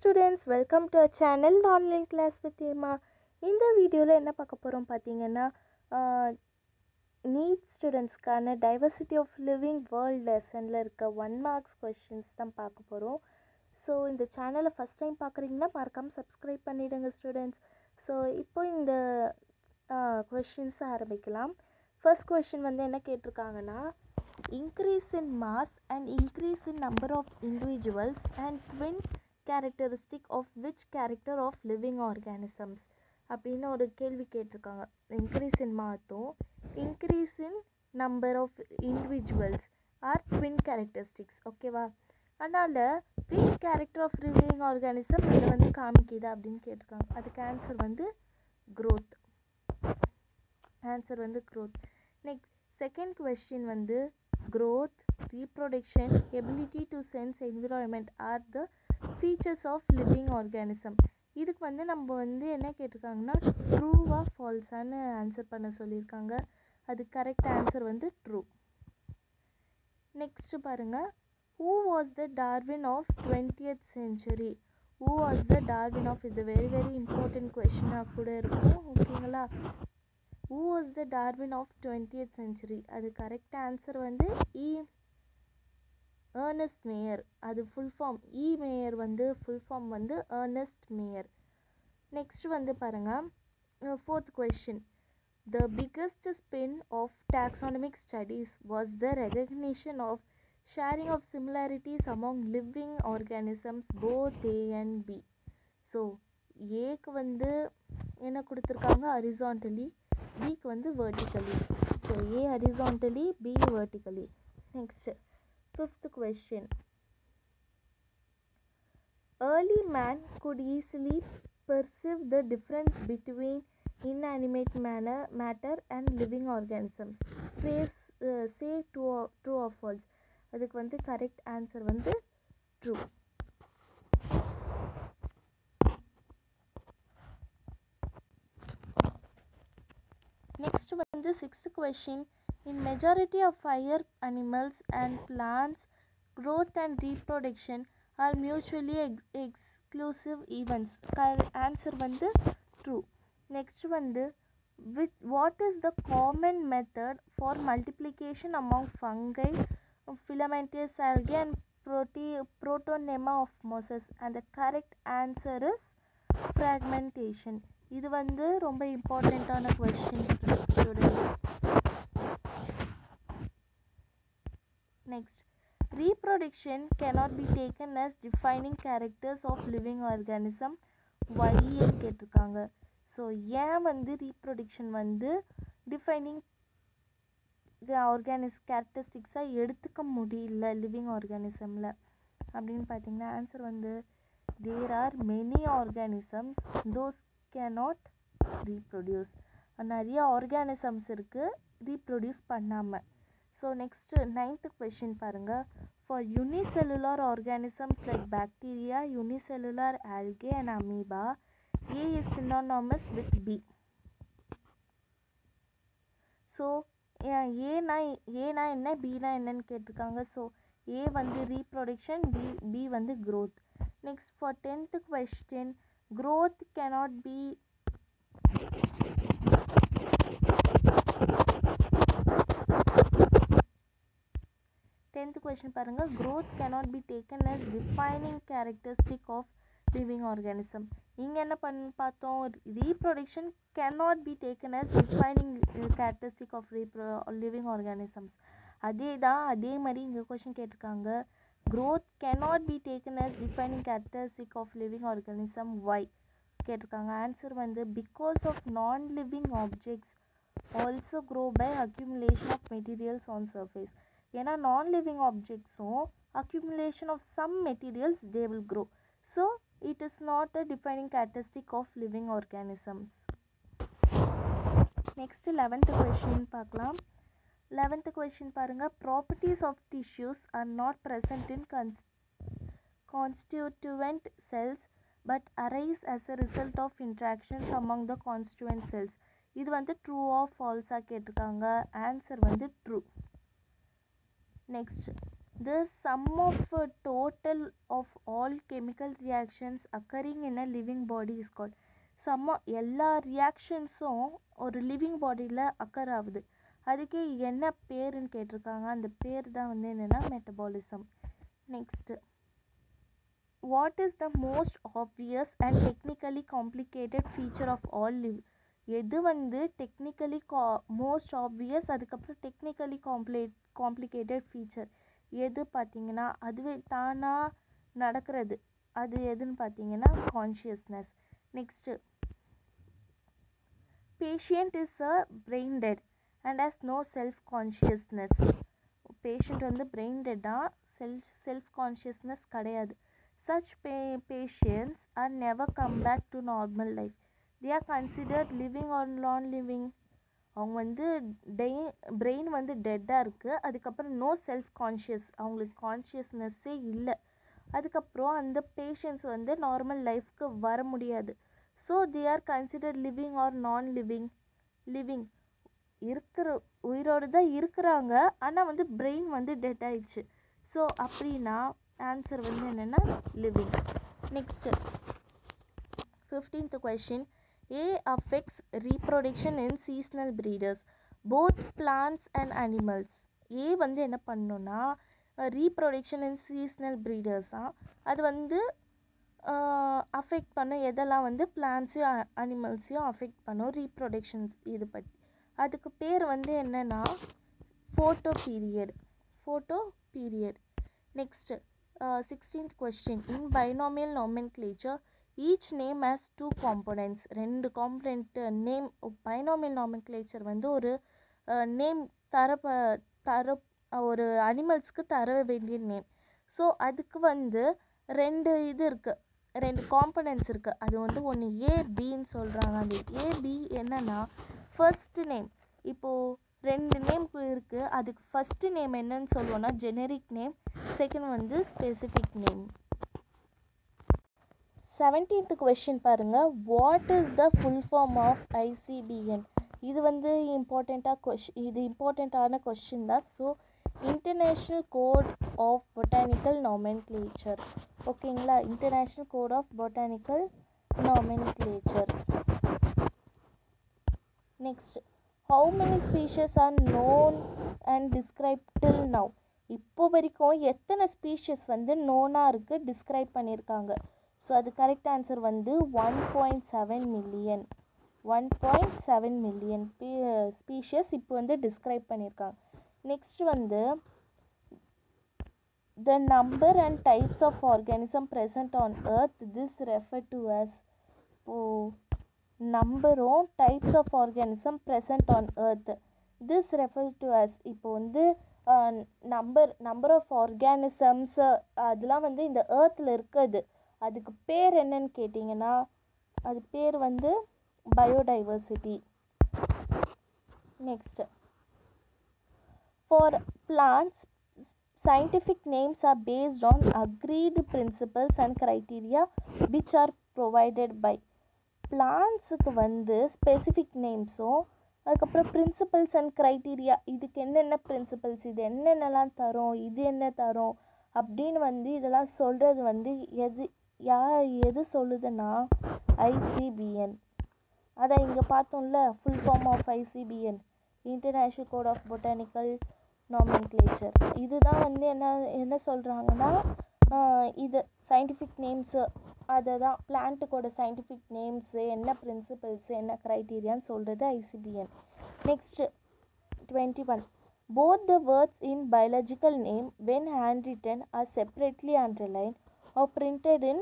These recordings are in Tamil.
students, welcome to our channel online class with Emma. இந்த வீடியோவில் என்ன பார்க்க போகிறோம் பார்த்தீங்கன்னா நீட் ஸ்டூடெண்ட்ஸ்க்கான டைவர்சிட்டி ஆஃப் லிவிங் வேர்ல்ட் லெசனில் இருக்க 1 மார்க்ஸ் கொஷின்ஸ் தான் பார்க்க போகிறோம். ஸோ இந்த சேனலை ஃபஸ்ட் டைம் பார்க்குறீங்கன்னா மறக்காமல் சப்ஸ்கிரைப் பண்ணிவிடுங்க ஸ்டூடெண்ட்ஸ். ஸோ இப்போ இந்த கொஷின்ஸ் ஆரம்பிக்கலாம். ஃபர்ஸ்ட் கொஷின் வந்து என்ன கேட்டிருக்காங்கன்னா, increase in mass and increase in number of individuals and twin characteristic of which character of living organisms அப்படின்னு ஒரு கேள்வி கேட்டிருக்காங்க. increase in mass increase in number of individuals are twin characteristics. ஓகேவா? அதனால் which character of living organism இதை வந்து காமிக்குது அப்படின்னு கேட்டிருக்காங்க. அதுக்கு ஆன்சர் வந்து growth. ஆன்சர் வந்து growth. நெக்ஸ்ட் செகண்ட் கொஸ்டின் வந்து growth, reproduction, ability to sense environment are the features of living organism. இதுக்கு வந்து நம்ம வந்து என்ன கேட்டிருக்காங்கன்னா ட்ரூவா ஃபால்ஸான்னு ஆன்சர் பண்ண சொல்லியிருக்காங்க. அது கரெக்ட் ஆன்சர் வந்து ட்ரூ. நெக்ஸ்ட் பாருங்க, who was the Darwin of 20th century? who was the Darwin of, இது வெரி இம்பார்ட்டன்ட் கொஸ்டினாக கூட இருக்கும். ஓகேங்களா? who was the Darwin of 20th century? அது கரெக்ட் ஆன்சர் வந்து ஏர்னஸ்ட் மேயர். அது ஃபுல் ஃபார்ம் மேயர் வந்து ஃபுல் ஃபார்ம் வந்து ஏர்னஸ்ட் மேயர். நெக்ஸ்ட் வந்து பாருங்கள், fourth question, the biggest spin of taxonomic studies was the recognition of sharing of similarities among living organisms both A and B. So ஏக்கு வந்து என்ன கொடுத்துருக்காங்க ஹரிசான்டலி, பிக்கு வந்து vertically. So A horizontally, B vertically. Next fifth question, early man could easily perceive the difference between inanimate matter and living organisms. Say true or false. அதுக்கு வந்து கரெக்ட் ஆன்சர் வந்து ட்ரூ. நெக்ஸ்ட் வந்து sixth question, in majority of higher animals and plants growth and reproduction are mutually exclusive events. Answer வந்து ட்ரூ. நெக்ஸ்ட் வந்து what is the common method for multiplication among fungi, filamentous algae and protonema of mosses? and the correct answer is fragmentation. இது வந்து ரொம்ப இம்பார்ட்டண்ட்டான question students. Next, reproduction cannot be taken as defining characters of living organism. why கேட்டிருக்காங்க. ஸோ ஏன் வந்து ரீப்ரொடக்ஷன் வந்து டிஃபைனிங் கேரக்டரிஸ்டிக்ஸாக எடுத்துக்க முடியல லிவிங் ஆர்கானிசமில் அப்படின்னு பார்த்தீங்கன்னா ஆன்சர் வந்து there are many organisms those cannot reproduce. நிறைய ஆர்கானிசம்ஸ் இருக்குது ரீப்ரொடியூஸ் பண்ணாமல். ஸோ நெக்ஸ்ட்டு நைன்த்து கொஸ்டின் பாருங்கள், for unicellular organisms like bacteria, unicellular algae and amoeba, A is synonymous with B. So ஏனா என்ன, பினா என்னன்னு கேட்டிருக்காங்க. ஸோ ஏ வந்து ரீப்ரொடக்ஷன், பி வந்து growth. Next for 10th question, growth cannot be பாருங்கள், growth cannot be taken as defining characteristic of living organism. இங்கே என்ன பார்த்தோம், reproduction cannot be taken as defining characteristic of living organisms. அதே மாதிரி இங்கே கொஸ்டின் கேட்டிருக்காங்க, growth cannot be taken as defining characteristic of living organism. why கேட்டிருக்காங்க. ஆன்சர் வந்து because of non-living objects also grow by accumulation of materials on surface. ஏன்னா நான் லிவிங் ஆப்ஜெக்ட்ஸும் accumulation of some materials they will grow. So it is not a defining characteristic of living organisms. Next 11th question பார்க்கலாம். 11th கொஸ்டின் பாருங்கள், properties of tissues are not present in constituent cells but arise as a result of interactions among the constituent cells. இது வந்து ட்ரூ ஆர் ஃபால்ஸாக கேட்டிருக்காங்க. ஆன்சர் வந்து true. Next The sum of total of all chemical reactions occurring in a living body is called. எல்லா ரியாக்ஷன்ஸும் ஒரு லிவிங் பாடியில் அக்கர் ஆகுது, அதுக்கு என்ன பேருன்னு கேட்டிருக்காங்க. அந்த பேர் தான் வந்து என்னென்னா metabolism. Next, what is the most obvious and technically complicated feature of all எது வந்து டெக்னிக்கலி மோஸ்ட் ஆப்வியஸ், அதுக்கப்புறம் டெக்னிக்கலி காம்ப்ளிகேட்டட் ஃபீச்சர் எது பார்த்தீங்கன்னா அதுவே தானாக நடக்கிறது, அது எதுன்னு பார்த்தீங்கன்னா consciousness. Next, patient is a brain dead and has no self consciousness. Patient வந்து பிரெயின் டெட்டாக செல்ஃப் கான்ஷியஸ்னஸ் கிடையாது. Such patients are never come back to normal life. They are considered living or non-living. அவங்க வந்து பிரெயின் வந்து டெட்டாக இருக்குது, அதுக்கப்புறம் நோ செல்ஃப் கான்ஷியஸ், அவங்களுக்கு கான்ஷியஸ்னஸ்ஸே இல்லை. அதுக்கப்புறம் அந்த பேஷண்ட்ஸ் வந்து நார்மல் லைஃப்க்கு வர முடியாது. So they are considered living R நான் லிவிங். லிவிங் இருக்கிற உயிரோடு தான் இருக்கிறாங்க, ஆனால் வந்து பிரெயின் வந்து டெட் ஆயிடுச்சு. ஸோ அப்படின்னா ஆன்சர் வந்து என்னென்னா living. Next 15th question. A affects reproduction in seasonal breeders, both plants and animals. A வந்து என்ன பண்ணணும்னா ரீப்ரொடக்ஷன் இன் சீஸ்னல் ப்ரீடர்ஸாக அது வந்து அஃபெக்ட் பண்ணும். எதெல்லாம் வந்து பிளான்ட்ஸையும் அனிமல்ஸையும் அஃபெக்ட் பண்ணும் ரீப்ரொடக்ஷன்ஸ் இது பற்றி. அதுக்கு பேர் வந்து என்னென்னா photo period. Next 16th question. In binomial nomenclature, each name has two components. ரெண்டு காம்பனண்ட் நேம். பைனாமியல் nomenclature வந்து ஒரு நேம் தர ஒரு அனிமல்ஸ்க்கு தர வேண்டிய நேம். ஸோ அதுக்கு வந்து ரெண்டு இது இருக்குது, ரெண்டு காம்பனன்ட்ஸ் இருக்குது. அது வந்து ஒன்று ஏபின்னு சொல்கிறாங்க. அந்த ஏபி என்னென்னா ஃபர்ஸ்ட் நேம். இப்போது ரெண்டு நேம் இருக்குது, அதுக்கு ஃபஸ்ட்டு நேம் என்னன்னு சொல்லுவோன்னா ஜெனரிக் நேம், செகண்ட் வந்து ஸ்பெசிஃபிக் நேம். 17th question பாருங்கள். What is the full form of ICBN? இது வந்து இம்பார்ட்டண்ட்டான கொஷின் தான். So international code of botanical nomenclature. ஓகேங்களா, international code of botanical nomenclature. Next, how many species are known and described till now? இப்போ வரைக்கும் எத்தனை ஸ்பீஷஸ் வந்து நோனாக இருக்குது, டிஸ்கிரைப் பண்ணியிருக்காங்க. ஸோ அது கரெக்ட் ஆன்சர் வந்து 1.7 மில்லியன். 1.7 மில்லியன் ஸ்பீஷஸ் இப்போ வந்து டிஸ்கிரைப் பண்ணியிருக்காங்க. நெக்ஸ்ட் வந்து the number and types of organism present on earth, this referred to as நம்பரும் types of organism present on earth, this refers to us. இப்போ வந்து நம்பர் ஆஃப் ஆர்கானிசம்ஸ் அதெல்லாம் வந்து இந்த எர்த்தில் இருக்குது, அதுக்கு பேர் என்னன்னு கேட்டிங்கன்னா அது பேர் வந்து biodiversity. Next, for plants scientific names are based on agreed principles and criteria which are provided by. பிளான்ஸுக்கு வந்து ஸ்பெசிஃபிக் நேம்ஸும் அதுக்கப்புறம் பிரின்சிபல்ஸ் அண்ட் க்ரைட்டீரியா, இதுக்கு என்னென்ன பிரின்சிபல்ஸ், இது என்னென்னலாம் தரும், இது என்ன தரும் அப்படின்னு வந்து இதெல்லாம் சொல்கிறது வந்து எது சொல்லுதுன்னா ICBN. அதை இங்கே பார்த்தோம்ல, full form of ICBN, international code of botanical nomenclature. இதுதான் வந்து என்ன சொல்கிறாங்கன்னா இது சயின்டிஃபிக் நேம்ஸு, அதை தான் பிளான்ட்டுக்கோட சயின்டிஃபிக் நேம்ஸு, என்ன பிரின்சிபல்ஸு, என்ன க்ரைட்டீரியான்னு சொல்கிறது ICBN. Next 21. Both the words in biological name when handwritten are separately underlined or printed in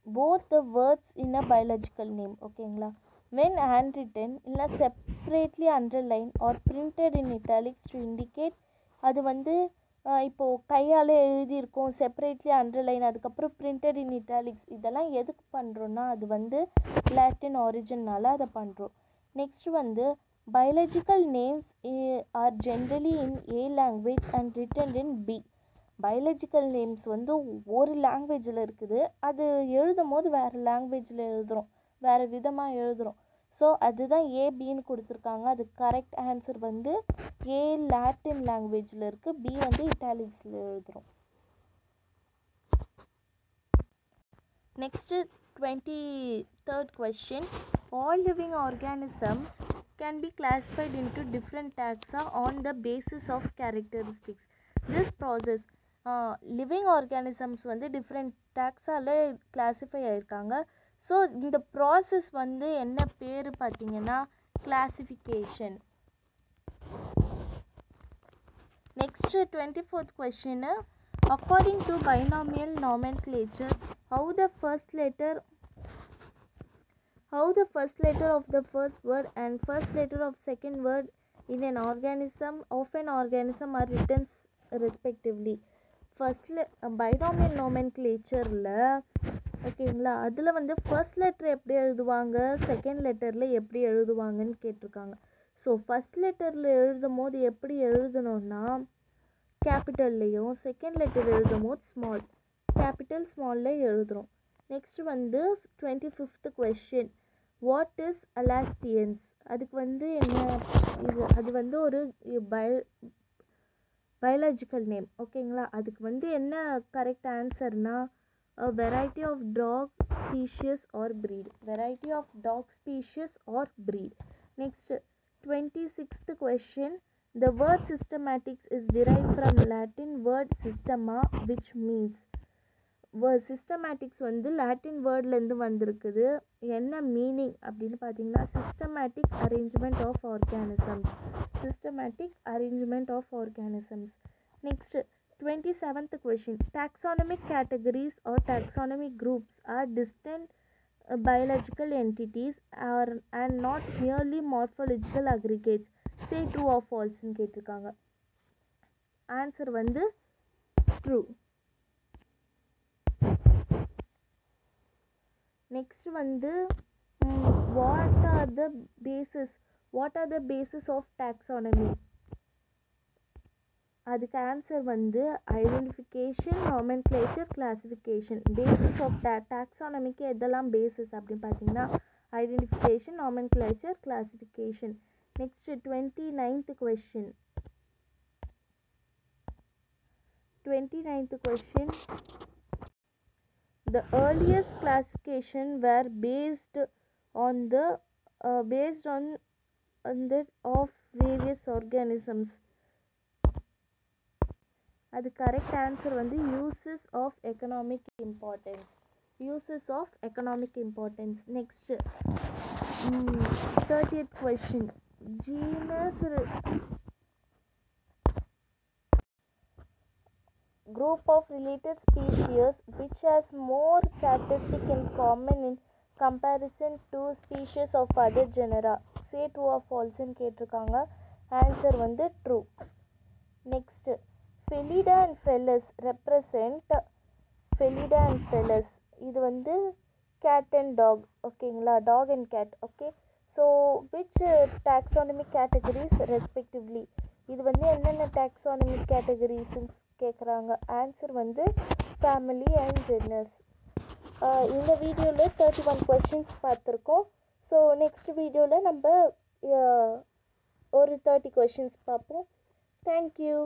both the words in a biological name. ஓகேங்களா, when handwritten இல்லை separately underlined or printed in italics to indicate, அது வந்து இப்போது கையால் எழுதியிருக்கோம், செப்பரேட்லி அண்டர்லைன், அதுக்கப்புறம் பிரிண்டட் இன் இட்டாலிக்ஸ், இதெல்லாம் எதுக்கு பண்ணுறோன்னா அது வந்து லாட்டின் ஆரிஜினால் அதை பண்ணுறோம். நெக்ஸ்ட் வந்து biological names R generally in A language and written in B. Biological names வந்து ஒரு லாங்குவேஜில் இருக்குது, அது எழுதும் போது வேறு லாங்குவேஜில் எழுதுகிறோம். வேறு விதமாக எழுதுகிறோம். ஸோ அதுதான் ஏபின்னு கொடுத்துருக்காங்க. அது கரெக்ட் ஆன்சர் வந்து ஏ லாட்டின் லாங்குவேஜில் இருக்குது, பி வந்து இட்டாலிக்ஸில் எழுதுகிறோம். Next 23rd question. All living organisms can be classified into different taxa on the basis of characteristics. This process living organisms வந்து டிஃப்ரெண்ட் டாக்ஸால் கிளாஸிஃபை ஆகிருக்காங்க. ஸோ இந்த ப்ராசஸ் வந்து என்ன பேர் பார்த்தீங்கன்னா classification. Next 24th question. According to binomial nomenclature, how the first letter of the first word and first letter of second word in an organism are written respectively. ஃபர்ஸ்ட்ல பைனாமியல் நோமென்க்ளேச்சரில் ஓகேங்களா, அதில் வந்து ஃபர்ஸ்ட் லெட்டர் எப்படி எழுதுவாங்க, செகண்ட் லெட்டரில் எப்படி எழுதுவாங்கன்னு கேட்டிருக்காங்க. ஸோ ஃபர்ஸ்ட் லெட்டரில் எழுதும் போது எப்படி எழுதணும்னா கேபிட்டல்லையும், செகண்ட் லெட்டர் எழுதும் போது கேபிட்டல் ஸ்மாலில் எழுதுகிறோம். நெக்ஸ்ட் வந்து 25th question. What is அலாஸ்டியன்ஸ்? அதுக்கு வந்து என்ன அது வந்து ஒரு பயாலஜிக்கல் நேம். ஓகேங்களா, அதுக்கு வந்து என்ன கரெக்ட் ஆன்சர்னா variety of dog species are breed. Variety of dog species are breed. Next 26th question. The word systematics is derived from Latin word systema, which means systematics வந்து லாட்டின் வேர்ட்லேருந்து வந்திருக்குது. என்ன மீனிங் அப்படின்னு பார்த்தீங்கன்னா systematic arrangement of organisms. Systematic arrangement of organisms. Next 27th question. Taxonomic categories or taxonomic groups are distinct biological entities and not merely morphological aggregates. Say true or false ன்னு கேட்டிருக்காங்க. ஆன்சர் வந்து ட்ரூ. நெக்ஸ்ட் வந்து what are the basis of taxonomy? அதுக்கு ஆன்சர் வந்து identification, nomenclature, classification. Basis of டாக்ஸானமிக்கு எதெல்லாம் பேசிஸ் அப்படின்னு பார்த்தீங்கன்னா identification, nomenclature, classification. Next 29th question. 29th question. The earliest classification were based on the of various organisms. அது கரெக்ட் ஆன்சர் வந்து uses of economic importance. Uses of economic importance. Next 30th question. Genus group of related species which has more characteristic in common in comparison to species of other genera. Say true or false ன்னு கேட்டிருக்காங்க. ஆன்சர் வந்து true. Next Felidae and Felis represent. Felidae and Felis இது வந்து கேட் அண்ட் டாக். ஓகேங்களா, dog and cat. Okay, so which taxonomic categories respectively? இது வந்து என்னென்ன டாக்ஸானமிக் கேட்டகரிஸ்ன்னு கேட்குறாங்க. ஆன்சர் வந்து ஃபேமிலி அண்ட் ஜெனஸ். இந்த வீடியோவில் 31 questions பார்த்துருக்கோம். ஸோ நெக்ஸ்ட் வீடியோவில் நம்ம ஒரு 30 questions பார்ப்போம். தேங்க்யூ.